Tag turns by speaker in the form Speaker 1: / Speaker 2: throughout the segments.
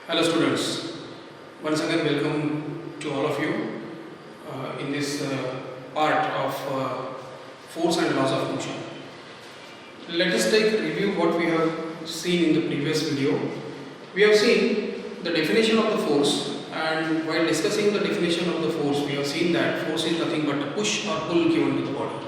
Speaker 1: Hello students, once again welcome to all of you in this part of force and laws of motion. Let us take a review what we have seen in the previous video. We have seen the definition of the force, and while discussing the definition of the force we have seen that force is nothing but a push or pull given to the body.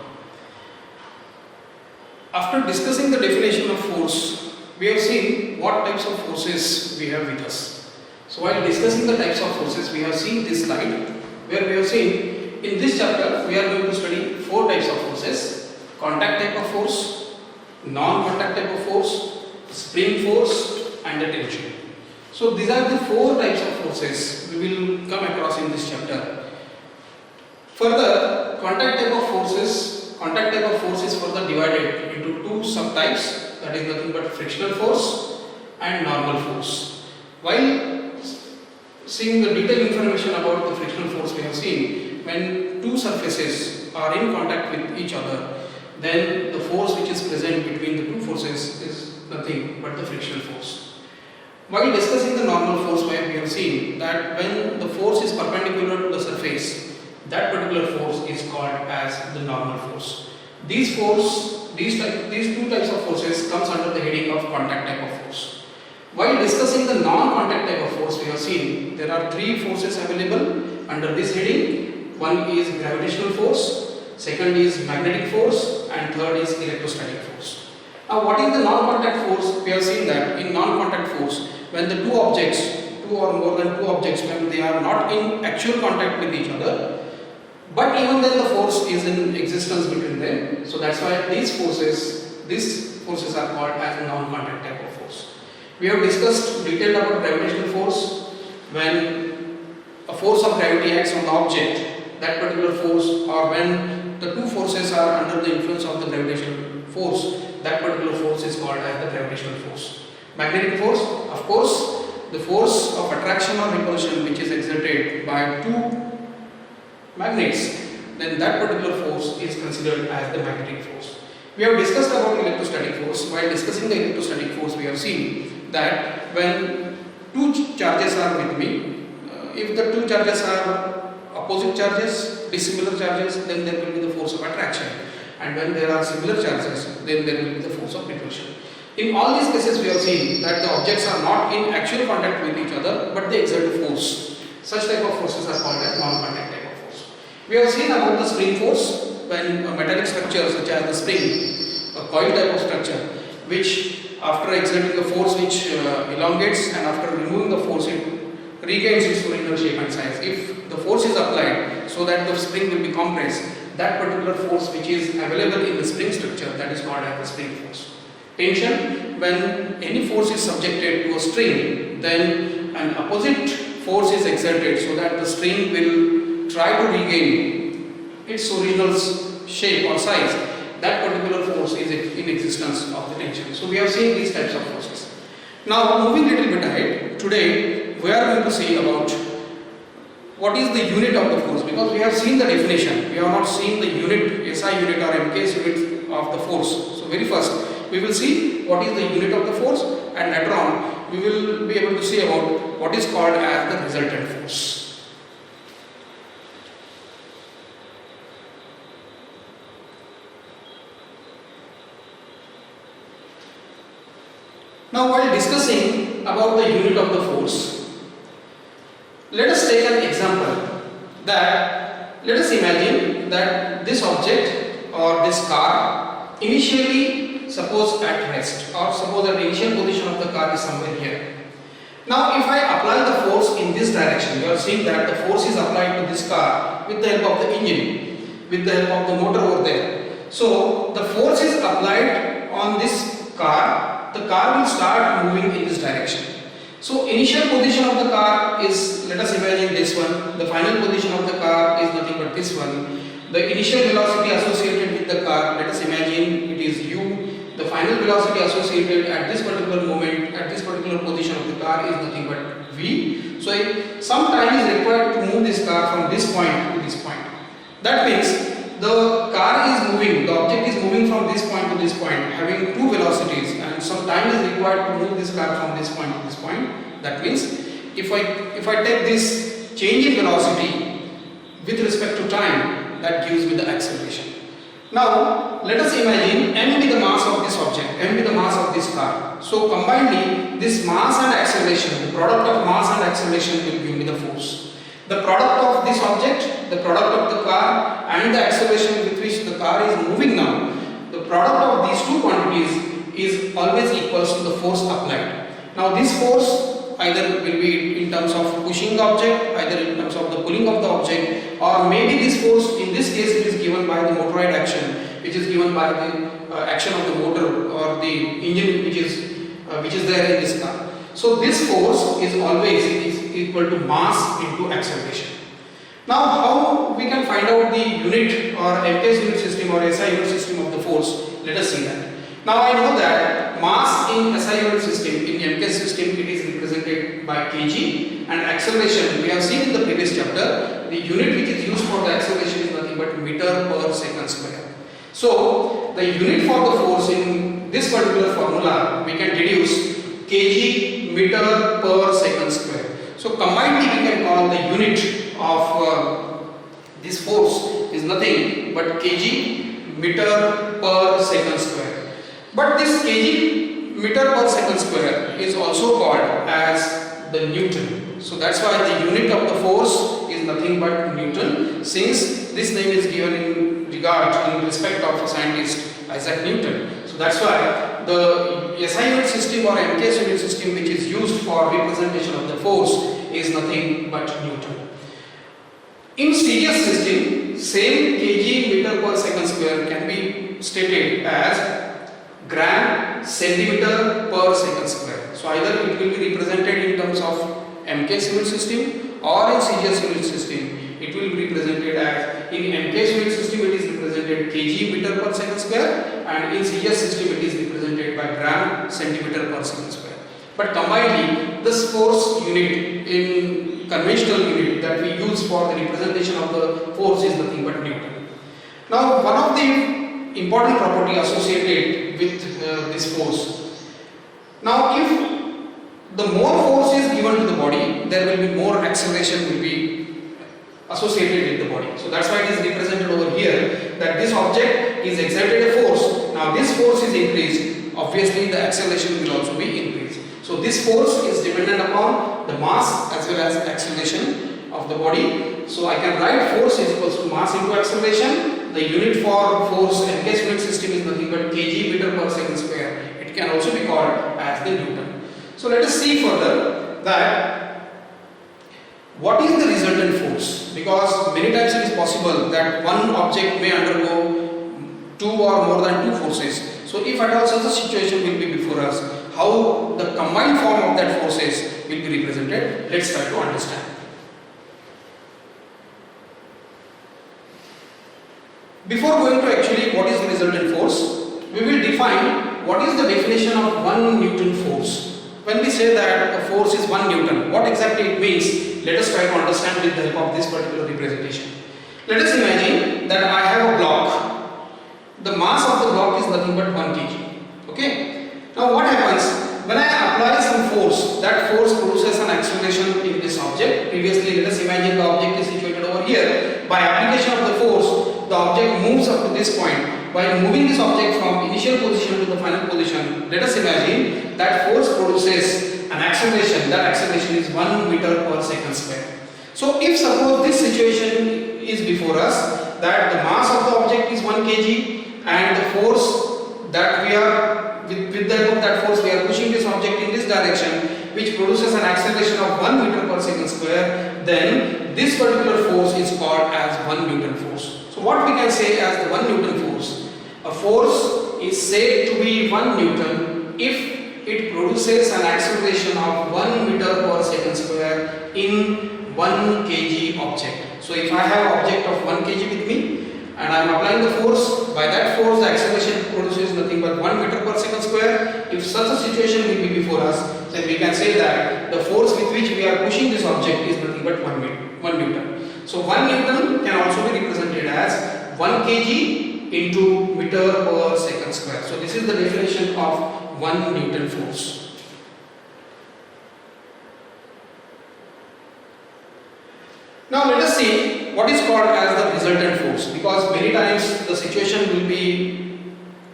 Speaker 1: After discussing the definition of force, we have seen what types of forces we have with us. So while discussing the types of forces, we have seen this slide where we have seen in this chapter we are going to study four types of forces: contact type of force, non-contact type of force, spring force and the tension. So these are the four types of forces we will come across in this chapter. Further, contact type of force is further divided into two subtypes, that is nothing but frictional force and normal force. While seeing the detailed information about the frictional force, we have seen when two surfaces are in contact with each other, then the force which is present between the two forces is nothing but the frictional force. While discussing the normal force, we have seen that when the force is perpendicular to the surface, that particular force is called as the normal force. These two types of forces comes under the heading of contact type of force. While discussing the non-contact type of force, we have seen there are three forces available under this heading. One is gravitational force, second is magnetic force, and third is electrostatic force. Now, what is the non-contact force? We have seen that in non-contact force, when the two or more than two objects, when they are not in actual contact with each other, but even then the force is in existence between them. So that's why these forces are called as non-contact type of force. We have discussed detailed about gravitational force. When a force of gravity acts on the object, that particular force, or when the two forces are under the influence of the gravitational force, that particular force is called as the gravitational force. Magnetic force, of course, the force of attraction or repulsion which is exerted by two magnets, then that particular force is considered as the magnetic force. We have discussed about electrostatic force. While discussing the electrostatic force, we have seen that when two charges are with me, if the two charges are opposite charges, dissimilar charges, then there will be the force of attraction, and when there are similar charges, then there will be the force of repulsion. In all these cases, we have seen that the objects are not in actual contact with each other, but they exert a force. Such type of forces are called as non-contact type of force. We have seen about the spring force. When a metallic structure such as the spring, a coil type of structure, which after exerting the force which elongates, and after removing the force it regains its original shape and size. If the force is applied so that the spring will be compressed, that particular force which is available in the spring structure, that is called as the spring force. Tension, when any force is subjected to a strain, then an opposite force is exerted so that the string will try to regain its original shape or size. That particular force is in existence of the tension. So we have seen these types of forces. Now moving a little bit ahead, today we are going to see about what is the unit of the force, because we have seen the definition, we have not seen the unit, SI unit or MKS unit of the force. So very first we will see what is the unit of the force, and later on we will be able to see about what is called as the resultant force. Now while discussing about the unit of the force, let us take an example. That let us imagine that this object or this car initially, suppose at rest, or suppose that the initial position of the car is somewhere here. Now if I apply the force in this direction, you are seeing that the force is applied to this car with the help of the engine, with the help of the motor over there. So the force is applied on this car, the car will start moving in this direction. So initial position of the car is, let us imagine this one, the final position of the car is nothing but this one. The initial velocity associated with the car, let us imagine it is u. The final velocity associated at this particular moment, at this particular position of the car is nothing but v. So some time is required to move this car from this point to this point. That means the car is moving, the object is moving from this point to this point, having two velocities, and some time is required to move this car from this point to this point. That means if I take this change in velocity with respect to time, that gives me the acceleration. Now let us imagine m be the mass of this object, m be the mass of this car. So combinedly, this mass and acceleration, the product of mass and acceleration will give me the force. The product of this object, the product of the car and the acceleration with which the car is moving now, the product of these two quantities is always equals to the force applied. Now this force either will be in terms of pushing the object, either in terms of the pulling of the object, or maybe this force in this case it is given by the motorized action, which is given by the action of the motor or the engine which is there in this car. So this force is always equal to mass into acceleration. Now how we can find out the unit or MKS unit system or SI unit system of the force? Let us see that. Now I know that mass in SI unit system, in MKS system, it is represented by kg, and acceleration, we have seen in the previous chapter, the unit which is used for the acceleration is nothing but meter per second square. So the unit for the force in this particular formula we can deduce kg meter per second square. So combinedly we can call the unit of this force is nothing but kg meter per second square. But this kg meter per second square is also called as the Newton. So that's why the unit of the force is nothing but Newton, since this name is given in respect of a scientist Isaac Newton. So that's why the SI unit system or MKS unit system which is used for representation of the force is nothing but Newton. In series system, same kg meter per second square can be stated as gram centimeter per second square. So either it will be represented in terms of MKS unit system or in CGS unit system. It will be represented as, in MKS unit system it is represented kg meter per second square, and in CGS system it is represented by gram centimeter per second square. But combinedly, this force unit in conventional unit that we use for the representation of the force is nothing but Newton. Now one of the important property associated with this force. Now if the more force is given to the body, there will be more acceleration will be associated with the body. So that's why it is represented over here that this object is exerted a force. Now this force is increased, obviously the acceleration will also be increased. So this force is dependent upon the mass as well as acceleration of the body. So I can write force is equals to mass into acceleration. The unit for force MKS unit system is nothing but kg meter per second square. It can also be called as the Newton. So let us see further that what is the resultant force, because many times it is possible that one object may undergo two or more than two forces. So if at all such a situation will be before us, how the combined form of that forces will be represented, let's try to understand. Before going to actually what is the resultant force, we will define what is the definition of 1 Newton force. When we say that a force is 1 Newton, what exactly it means, let us try to understand with the help of this particular representation. Let us imagine that I have a block. The mass of the block is nothing but 1 kg. Okay. Now what happens when I apply some force? That force produces an acceleration in this object. Previously, let us imagine the object is situated over here. By application of the force, the object moves up to this point. By moving this object from initial position to the final position, let us imagine that force produces an acceleration. That acceleration is 1 meter per second square. So if suppose this situation is before us, that the mass of the object is 1 kg and the force that we are with the help of that force we are pushing this object in this direction, which produces an acceleration of 1 meter per second square, then this particular force is called as 1 Newton force. So what we can say as the 1 Newton force? A force is said to be 1 Newton if it produces an acceleration of 1 meter per second square in 1 kg object. So if I have an object of 1 kg with me and I am applying the force, by that force the acceleration produces nothing but 1 meter per second square. If such a situation will be before us, then we can say that the force with which we are pushing this object is nothing but 1 Newton. So 1 Newton can also be represented as 1 kg into meter per second square. So this is the definition of 1 Newton force. Now let us see what is called as the resultant force, because many times the situation will be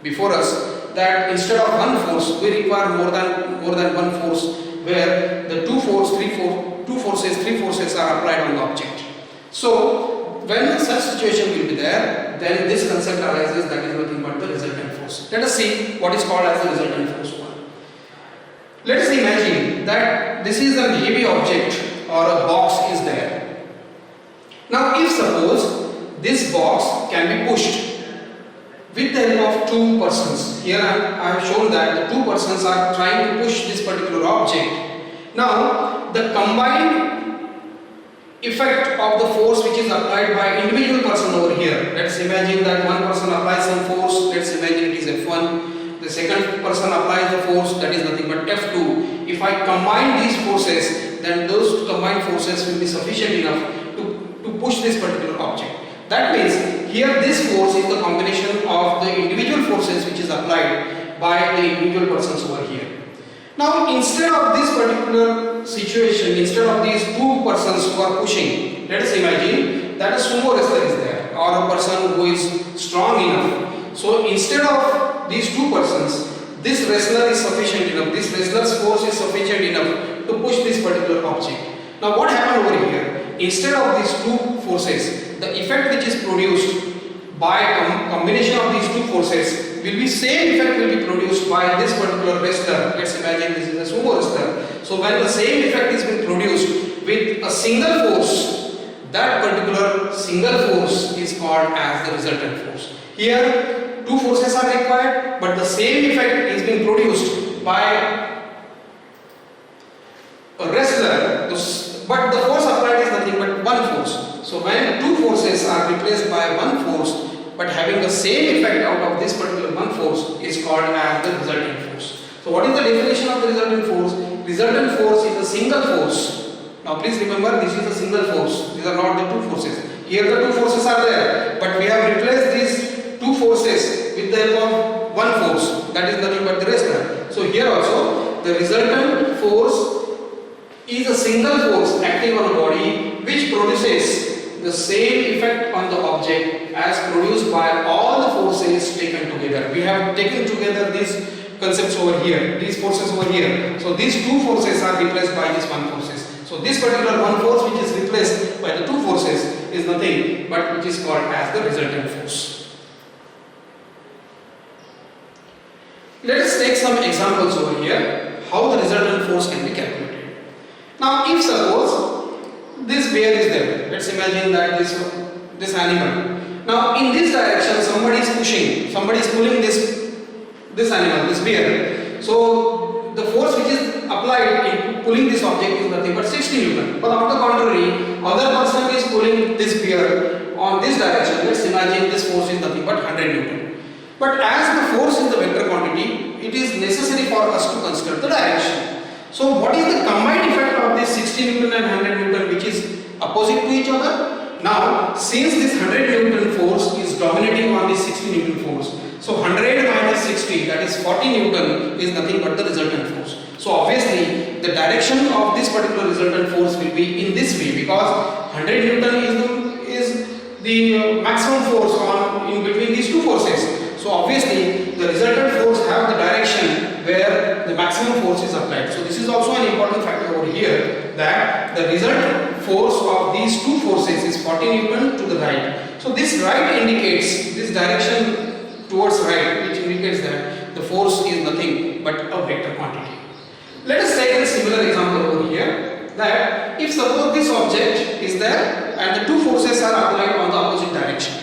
Speaker 1: before us that instead of one force we require more than one force, where the two forces, three forces are applied on the object. So when such situation will be there, then this concept arises, that is nothing but the resultant force. Let us see what is called as the resultant force. Let us imagine that this is a heavy object or a box is there. Now if suppose this box can be pushed with the help of two persons. Here I have shown that the two persons are trying to push this particular object. Now the combined effect of the force which is applied by individual person over here. Let's imagine that one person applies some force. Let's imagine it is F1. The second person applies the force, that is nothing but F2. If I combine these forces, then those combined forces will be sufficient enough to push this particular object. That means here this force is the combination of the individual forces which is applied by the individual persons over here. Now instead of this particular situation, instead of these two persons who are pushing, let us imagine that a sumo wrestler is there, or a person who is strong enough. So instead of these two persons, this wrestler is sufficient enough, this wrestler's force is sufficient enough to push this particular object. Now what happened over here? Instead of these two forces, the effect which is produced by combination of these two forces will be same effect will be produced by this particular wrestler. Let's imagine this is a sumo wrestler. So when the same effect is being produced with a single force, that particular single force is called as the resultant force. Here two forces are required, but the same effect is being produced by a wrestler, but the force applied is nothing but one force. So when two forces are replaced by one force, but having the same effect out of this particular one force, is called as the resultant force. So what is the definition of the resultant force? Resultant force is a single force. Now please remember, this is a single force. These are not the two forces. Here the two forces are there, but we have replaced these two forces with the help of one force, that is nothing but the wrestler. So here also the resultant force is a single force acting on a body which produces the same effect on the object as produced by all the forces taken together. We have taken together these concepts over here, these forces over here. So these two forces are replaced by these one forces. So this particular one force which is replaced by the two forces is nothing but which is called as the resultant force. Let us take some examples over here how the resultant force can be calculated. Now if suppose this bear is there, let's imagine that this animal. Now in this direction somebody is pushing, somebody is pulling this animal, this bear. So the force which is applied in pulling this object is nothing but 60 Newton. But on the contrary, other person is pulling this bear on this direction. Let's imagine this force is nothing but 100 Newton. But as the force is the vector quantity, it is necessary for us to consider the direction. So what is the combined effect of this 60 Newton and 100 Newton which is opposite to each other? Now since this 100 Newton force is dominating on this 60 Newton force, so 100 minus 60, that is 40 Newton, is nothing but the resultant force. So obviously the direction of this particular resultant force will be in this way, because 100 Newton is the maximum force in between these two forces. So obviously the resultant force have the direction where the maximum force is applied. So this is also an important factor over here, that the resultant force of these two forces is 40 Newton to the right. So this right indicates this direction towards right, which indicates that the force is nothing but a vector quantity. Let us take a similar example over here, that if suppose this object is there and the two forces are applied on the opposite direction.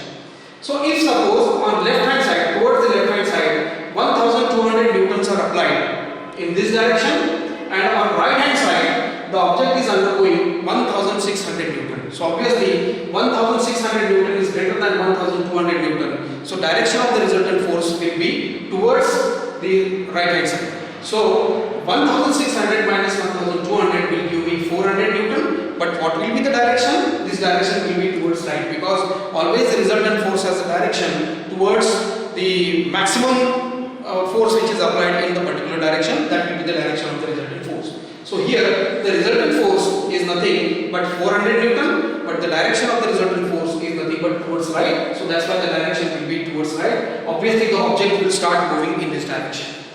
Speaker 1: So if suppose on left hand side, towards the left hand side, 1200 Newtons are applied in this direction, and on right hand side the object is undergoing 1600 Newton. So obviously 1600 Newton is greater than 1200 Newton. So direction of the resultant force will be towards the right hand side. So 1600 minus 1200 will give me 400 Newton. But what will be the direction? This direction will be towards right, because always the resultant force has a direction towards the maximum force which is applied in the particular direction. That will be the direction of the resultant force. So here the resultant force is nothing but 400 Newton, but but the direction of the resultant force is nothing but towards right. So that's why the direction will be towards right. Obviously the object will start moving in this direction.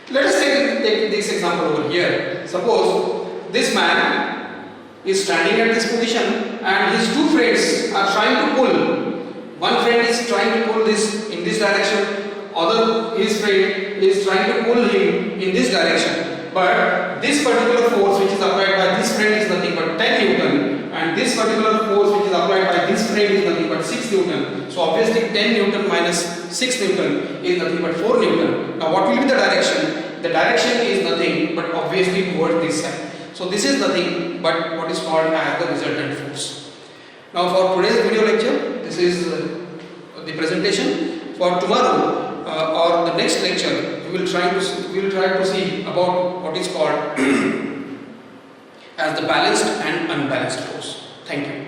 Speaker 1: Let us take this example over here. Suppose this man is standing at this position and his two friends are trying to pull. One friend is trying to pull this in this direction, his friend is trying to pull him in this direction. But this particular force which is applied by this friend is nothing but 10 Newton, and this particular force which is applied by this friend is nothing but 6 Newton. So obviously 10 Newton minus 6 Newton is nothing but 4 Newton. Now what will be the direction? The direction is nothing but obviously towards this side. So this is nothing but what is called as the resultant force. Now for today's video lecture, this is the presentation. For tomorrow or the next lecture, we will try to see about what is called as the balanced and unbalanced force. Thank you.